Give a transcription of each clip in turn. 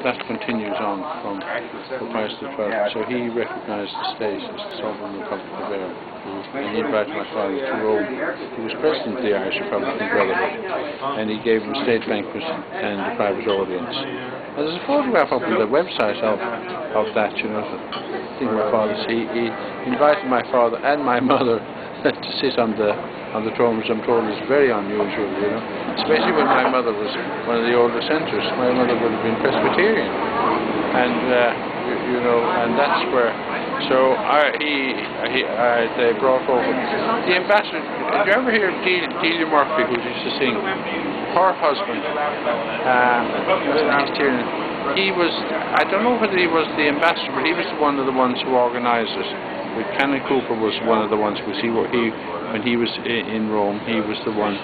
that continues on from Pius XII. So he recognised the state as the sovereign Republic of Ireland. And he invited my father to Rome. He was president of the Irish Republican Brotherhood, and he gave him a state banquet and a private audience. And there's a photograph up on the website of that, you know, the thing my father. He invited my father and my mother to sit on the throne, which I'm told is very unusual, you know, especially when my mother was one of the older senators. My mother would have been Presbyterian, and you know, and that's where. So they brought over the ambassador. Did you ever hear of Delia Murphy, who used to sing? Her husband, he was, I don't know whether he was the ambassador, but he was one of the ones who organised it. But Canon Cooper was one of the ones, because when he was in Rome, he was the one.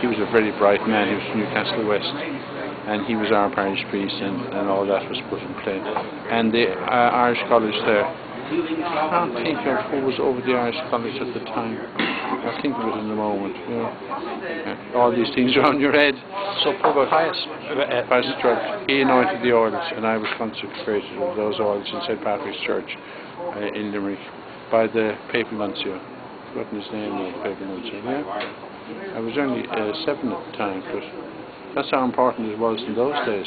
He was a very bright man. He was from Newcastle West, and he was our parish priest, and all that was put in play. And the Irish College there. I can't think of who was over the Irish College at the time. I'll think of it in a moment. You know. All these things are on your head. So Pope Pius XII, he anointed the oils, and I was consecrated with those oils in St. Patrick's Church in Limerick by the Papal Nuncio. I've forgotten his name now, the Papal Nuncio. Yeah? I was only 7 at the time, but that's how important it was in those days.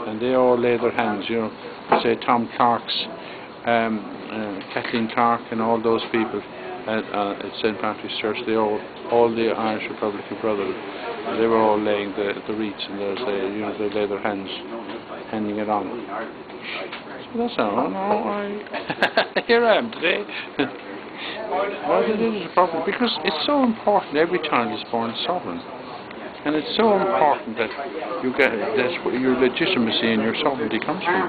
And they all laid their hands, you know. Say Tom Clark's, Kathleen Clark, and all those people at St. Patrick's Church. They all the Irish Republican Brotherhood. They were all laying the wreaths, and you know, they lay their hands, handing it on. So that's how. No, here I am today. Well, it is a problem because it's so important. Every child is born sovereign. And it's so important that you get that's where your legitimacy and your sovereignty comes from.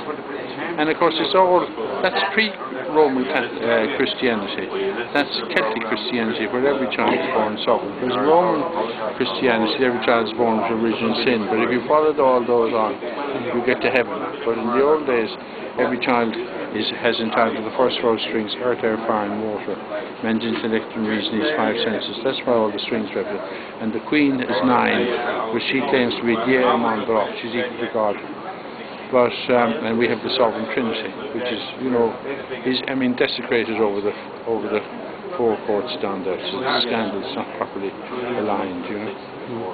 And of course, that's pre-Roman Christianity. That's Celtic Christianity, where every child is born sovereign. Whereas Roman Christianity, every child is born with original sin. But if you followed all those on, you get to heaven. But in the old days, every child has entitled to the first 4 strings: earth, air, fire, and water. Men's intellect and reason, his 5 senses. That's why all the strings represent. And the Queen is 9, which she claims to be Dieu Mon Droit. She's equal to God. But and we have the Sovereign Trinity, which is, you know, desecrated over the 4 courts down there. So it's a scandal. It's not properly aligned, you know.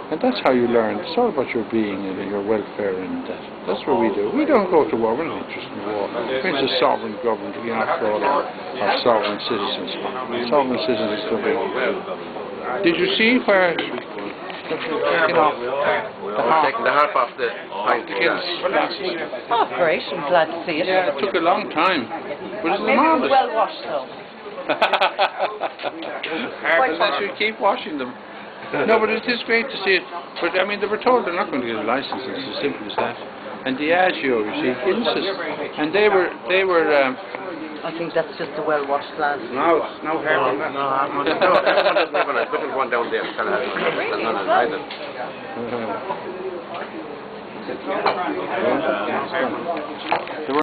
And that's how you learn. It's all about your being and your welfare, and that's what we do. We don't go to war. We're not interested in war. We're a sovereign government looking after all our sovereign citizens. Sovereign citizens to be. Did you see where taking the harp off the Oh, great. I'm glad to see it. Yeah, it took a long time. But it's Maybe marvelous. well washed though. They should keep washing them. No, but it is great to see it. But I mean, they were told they're not going to get a license. It's as simple as that. And Diageo, you see, insist. And they were. I think that's just a well-washed glass. No, it's no hair on that. No, there's one down there. Really?